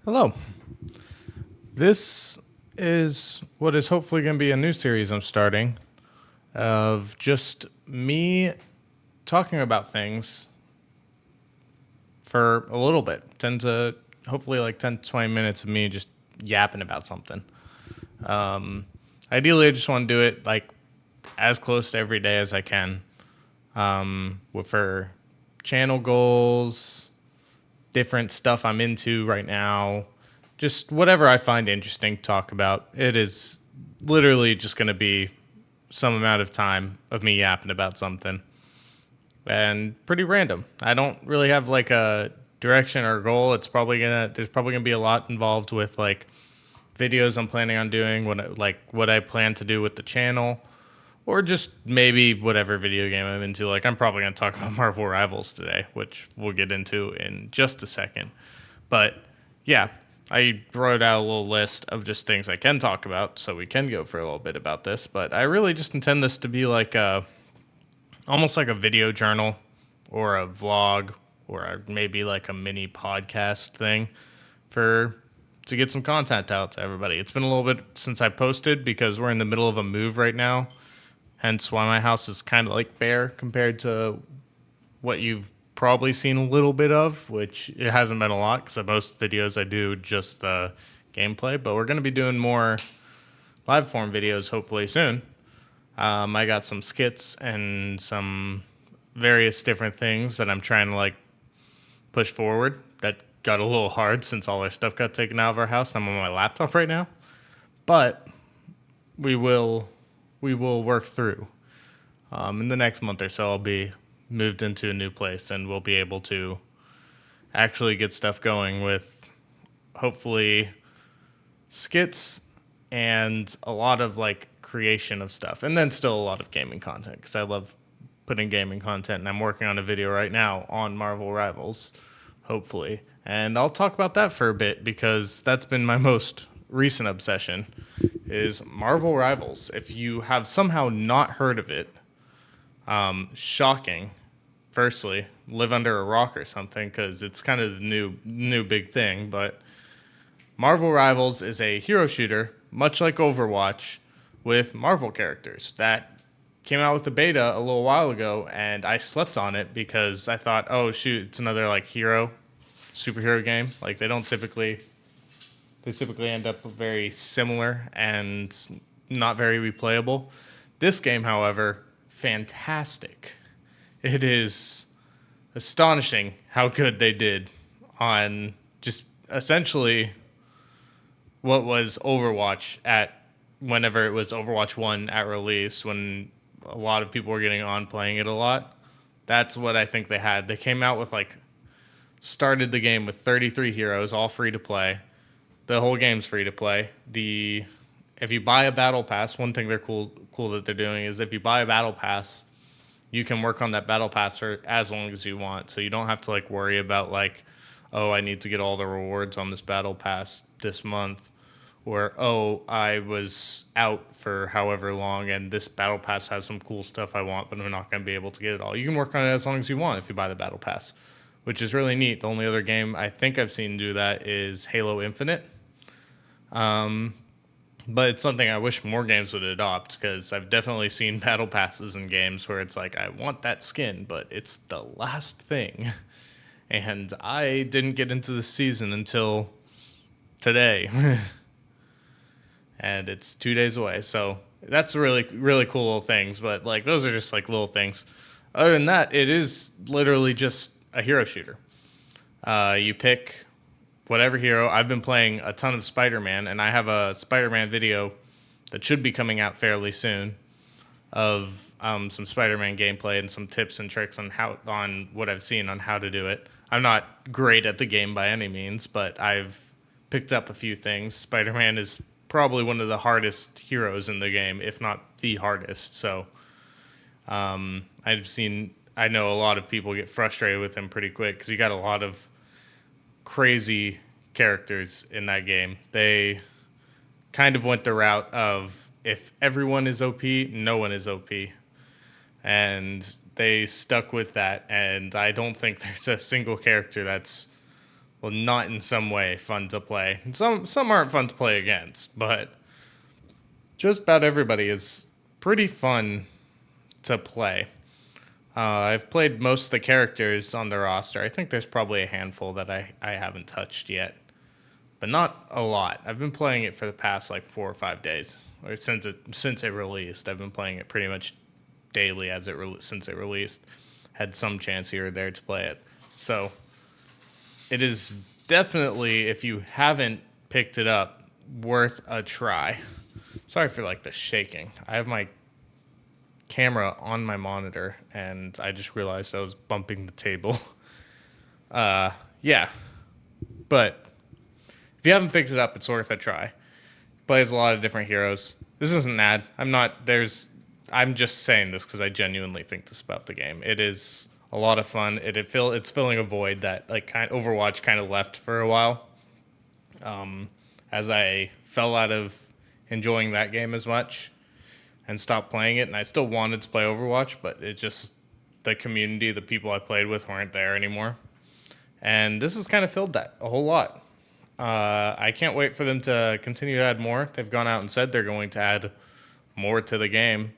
Hello. This is what is hopefully going to be a new series I'm starting of just me talking about things for a little bit. 10 to hopefully like 10 to 20 minutes of me just yapping about something. Ideally, I just want to do it like as close to every day as I can. For channel goals, different stuff I'm into right now, just whatever I find interesting to talk about. It is literally just going to be some amount of time of me yapping about something and pretty random. I don't really have like a direction or goal. There's probably gonna be a lot involved with like videos I'm planning on doing, what I plan to do with the channel, or just maybe whatever video game I'm into. Like, I'm probably going to talk about Marvel Rivals today, which we'll get into in just a second. But yeah, I wrote out a little list of just things I can talk about, so we can go for a little bit about this. But I really just intend this to be almost like a video journal or a vlog or maybe like a mini podcast thing for to get some content out to everybody. It's been a little bit since I posted because we're in the middle of a move right now. Hence why my house is kind of like bare compared to what you've probably seen a little bit of, which it hasn't been a lot because most videos I do just the gameplay. But we're going to be doing more live form videos hopefully soon. I got some skits and some various different things that I'm trying to like push forward. That got a little hard since all our stuff got taken out of our house. I'm on my laptop right now, but we will work through. In the next month or so, I'll be moved into a new place, and we'll be able to actually get stuff going with hopefully skits and a lot of like creation of stuff, and then still a lot of gaming content because I love putting gaming content, and I'm working on a video right now on Marvel Rivals, hopefully, and I'll talk about that for a bit because that's been my most recent obsession is Marvel Rivals. If you have somehow not heard of it, shocking. Firstly, live under a rock or something because it's kind of the new big thing. But Marvel Rivals is a hero shooter, much like Overwatch, with Marvel characters that came out with the beta a little while ago, and I slept on it because I thought, oh shoot, it's another like superhero game. Like they typically end up very similar and not very replayable. This game, however, fantastic. It is astonishing how good they did on just essentially what was Overwatch at whenever it was Overwatch 1 at release, when a lot of people were getting on playing it a lot. That's what I think they had. They came out with started the game with 33 heroes, all free to play. The whole game's free to play. If you buy a battle pass, one thing they're cool that they're doing is if you buy a battle pass, you can work on that battle pass for as long as you want. So you don't have to worry about oh, I need to get all the rewards on this battle pass this month, or oh, I was out for however long and this battle pass has some cool stuff I want, but I'm not going to be able to get it all. You can work on it as long as you want if you buy the battle pass, which is really neat. The only other game I think I've seen do that is Halo Infinite. But it's something I wish more games would adopt because I've definitely seen battle passes in games where it's I want that skin, but it's the last thing. And I didn't get into the season until today. And it's 2 days away. So that's really, really cool little things. But those are just little things. Other than that, it is literally just a hero shooter. You pick whatever hero. I've been playing a ton of Spider-Man, and I have a Spider-Man video that should be coming out fairly soon of some Spider-Man gameplay and some tips and tricks on what I've seen on how to do it. I'm not great at the game by any means, but I've picked up a few things. Spider-Man is probably one of the hardest heroes in the game, if not the hardest. So I know a lot of people get frustrated with him pretty quick because you got a lot of crazy characters in that game. They kind of went the route of if everyone is OP, no one is OP. And they stuck with that, and I don't think there's a single character that's well, not in some way fun to play. Some aren't fun to play against, but just about everybody is pretty fun to play. I've played most of the characters on the roster. I think there's probably a handful that I haven't touched yet, but not a lot. I've been playing it for the past like 4 or 5 days, or since it released. I've been playing it pretty much daily since it released. Had some chance here or there to play it, so it is definitely, if you haven't picked it up, worth a try. Sorry for like the shaking. I have my camera on my monitor, and I just realized I was bumping the table. Yeah, but if you haven't picked it up, it's worth a try. Plays a lot of different heroes. This isn't an ad. I'm just saying this because I genuinely think this about the game. It is a lot of fun. It's filling a void that like Overwatch kind of left for a while. As I fell out of enjoying that game as much and stopped playing it, and I still wanted to play Overwatch, but the community, the people I played with weren't there anymore. And this has kind of filled that a whole lot. I can't wait for them to continue to add more. They've gone out and said they're going to add more to the game,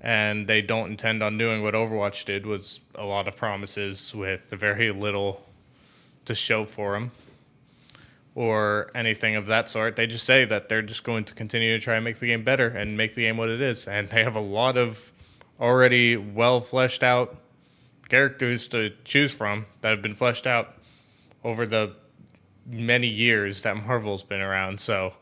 and they don't intend on doing what Overwatch did, was a lot of promises with very little to show for them or anything of that sort. They just say that they're just going to continue to try and make the game better and make the game what it is. And they have a lot of already well fleshed out characters to choose from that have been fleshed out over the many years that Marvel's been around. So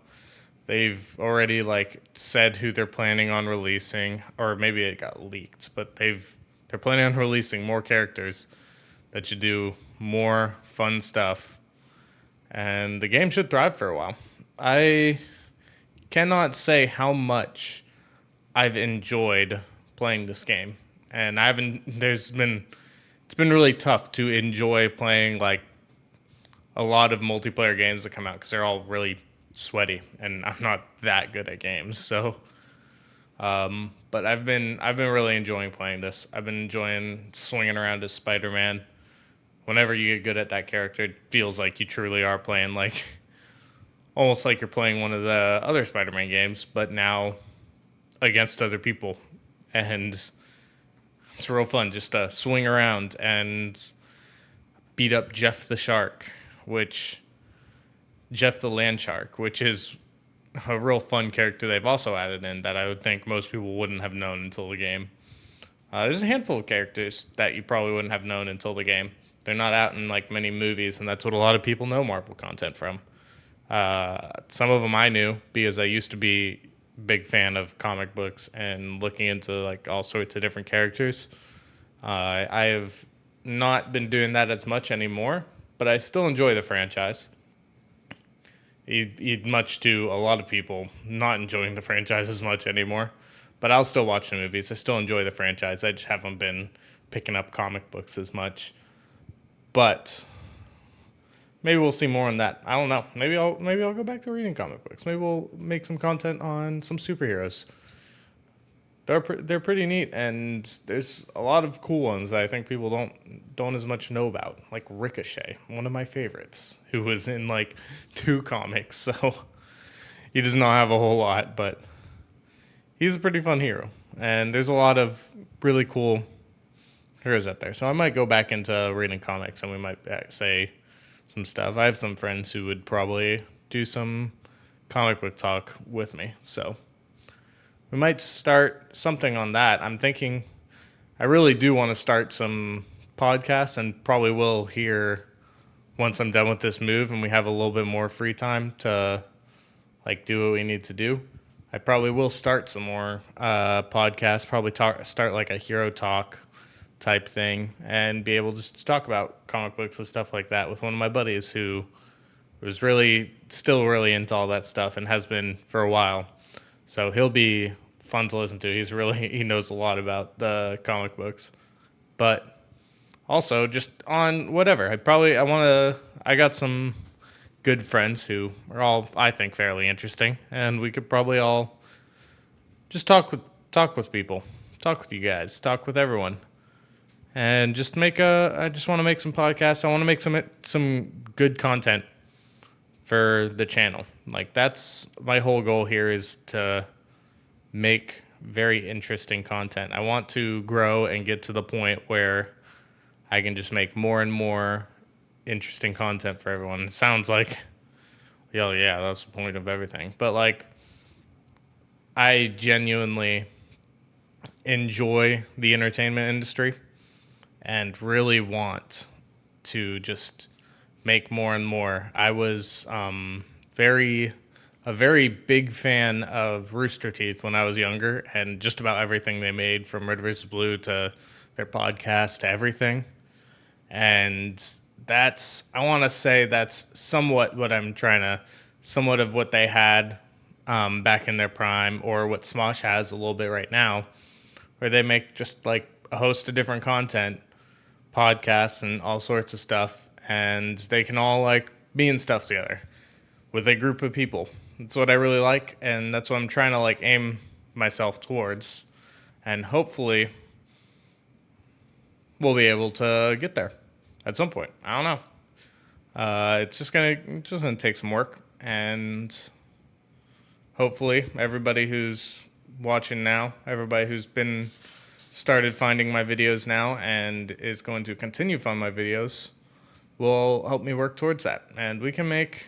they've already like said who they're planning on releasing, or maybe it got leaked, but they're planning on releasing more characters that should do more fun stuff. And the game should thrive for a while. I cannot say how much I've enjoyed playing this game. And it's been really tough to enjoy playing like a lot of multiplayer games that come out because they're all really sweaty, and I'm not that good at games. So, but I've been really enjoying playing this. I've been enjoying swinging around as Spider-Man. Whenever you get good at that character, it feels like you truly are playing like almost like you're playing one of the other Spider-Man games, but now against other people. And it's real fun just to swing around and beat up Jeff the Land Shark, which is a real fun character they've also added in that I would think most people wouldn't have known until the game. There's a handful of characters that you probably wouldn't have known until the game. They're not out in like many movies, and that's what a lot of people know Marvel content from. Some of them I knew because I used to be a big fan of comic books and looking into like all sorts of different characters. I have not been doing that as much anymore, but I still enjoy the franchise. Much to a lot of people not enjoying the franchise as much anymore, but I'll still watch the movies. I still enjoy the franchise. I just haven't been picking up comic books as much. But maybe we'll see more on that. I don't know. Maybe I'll go back to reading comic books. Maybe we'll make some content on some superheroes. They're pretty neat, and there's a lot of cool ones that I think people don't as much know about, like Ricochet, one of my favorites, who was in like 2 comics. So he does not have a whole lot, but he's a pretty fun hero, and there's a lot of really cool heroes out there. So I might go back into reading comics, and we might say some stuff. I have some friends who would probably do some comic book talk with me, so we might start something on that. I'm thinking I really do want to start some podcasts, and probably will here once I'm done with this move and we have a little bit more free time to like do what we need to do. I probably will start some more podcasts, probably start like a hero talk type thing, and be able just to talk about comic books and stuff like that with one of my buddies who was still really into all that stuff and has been for a while. So he'll be fun to listen to. He knows a lot about the comic books, but also just on whatever. I got some good friends who are all, I think, fairly interesting, and we could probably all just talk with people, talk with you guys, talk with everyone, and I just want to make some podcasts. I want to make some good content for the channel. Like, that's my whole goal here, is to make very interesting content. I want to grow and get to the point where I can just make more and more interesting content for everyone. It sounds like, yo, yeah, that's the point of everything. But like, I genuinely enjoy the entertainment industry and really want to just make more and more. I was a very big fan of Rooster Teeth when I was younger, and just about everything they made, from Red vs. Blue to their podcast to everything. And I want to say that's somewhat somewhat of what they had back in their prime, or what Smosh has a little bit right now, where they make just like a host of different content, podcasts, and all sorts of stuff, and they can all like be in stuff together with a group of people. That's what I really like, and that's what I'm trying to like aim myself towards, and hopefully we'll be able to get there at some point. I don't know. It's just gonna take some work, and hopefully everybody who's watching now, everybody who's been started finding my videos now and is going to continue finding my videos, will help me work towards that, and we can make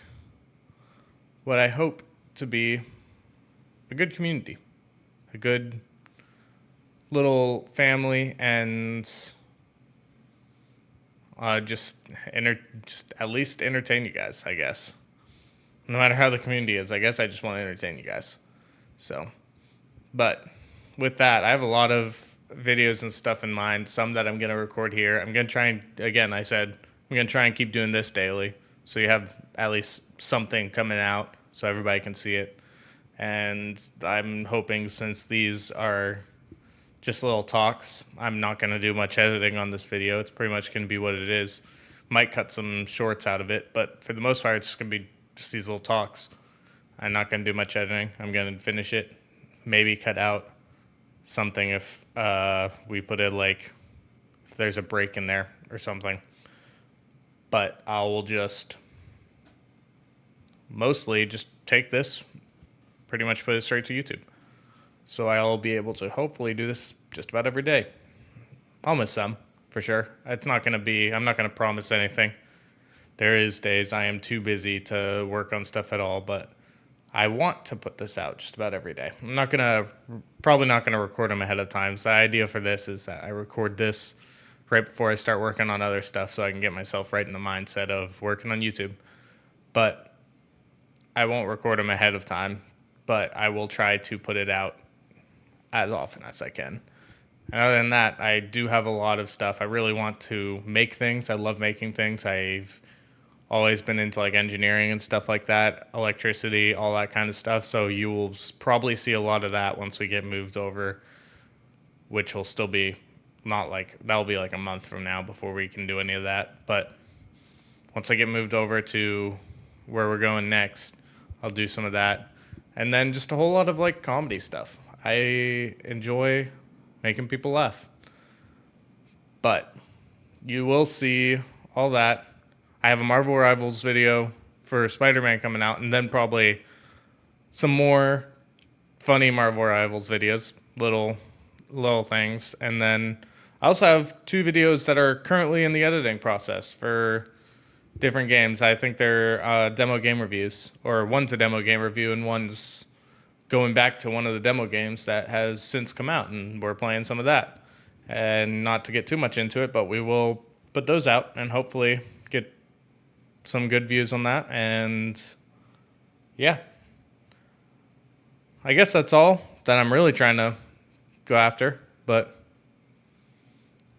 what I hope to be a good community, a good little family, and just at least entertain you guys, I guess. No matter how the community is, I guess I just want to entertain you guys. So, but with that, I have a lot of videos and stuff in mind, some that I'm going to record here. I'm going to try and, again, I said, I'm going to try and keep doing this daily, so you have at least something coming out so everybody can see it. And I'm hoping, since these are just little talks, I'm not going to do much editing on this video. It's pretty much going to be what it is. Might cut some shorts out of it, but for the most part, it's just going to be just these little talks. I'm not going to do much editing. I'm going to finish it, maybe cut out something if we put it like, if there's a break in there or something. But I will just mostly just take this, pretty much put it straight to YouTube. So I'll be able to hopefully do this just about every day. I'll miss some, for sure. I'm not going to promise anything. There is days I am too busy to work on stuff at all, but I want to put this out just about every day. Probably not going to record them ahead of time. So the idea for this is that I record this right before I start working on other stuff, so I can get myself right in the mindset of working on YouTube. But I won't record them ahead of time, but I will try to put it out as often as I can. And other than that, I do have a lot of stuff. I really want to make things. I love making things. I've always been into like engineering and stuff like that, electricity, all that kind of stuff. So you will probably see a lot of that once we get moved over, which will still be that'll be like a month from now before we can do any of that. But once I get moved over to where we're going next, I'll do some of that. And then just a whole lot of like comedy stuff. I enjoy making people laugh. But you will see all that. I have a Marvel Rivals video for Spider-Man coming out, and then probably some more funny Marvel Rivals videos, little things. And then I also have 2 videos that are currently in the editing process for different games. I think they're demo game reviews, or one's a demo game review and one's going back to one of the demo games that has since come out, and we're playing some of that. And not to get too much into it, but we will put those out and hopefully get some good views on that. And yeah, I guess that's all that I'm really trying to go after. But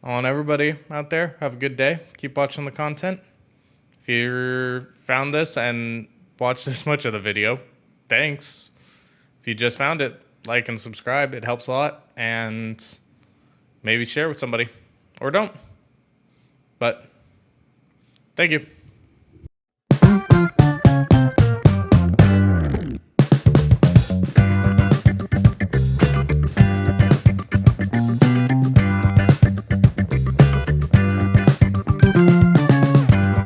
I want everybody out there, have a good day. Keep watching the content. If you found this and watched this much of the video, thanks. If you just found it, like and subscribe. It helps a lot. And maybe share with somebody. Or don't. But thank you.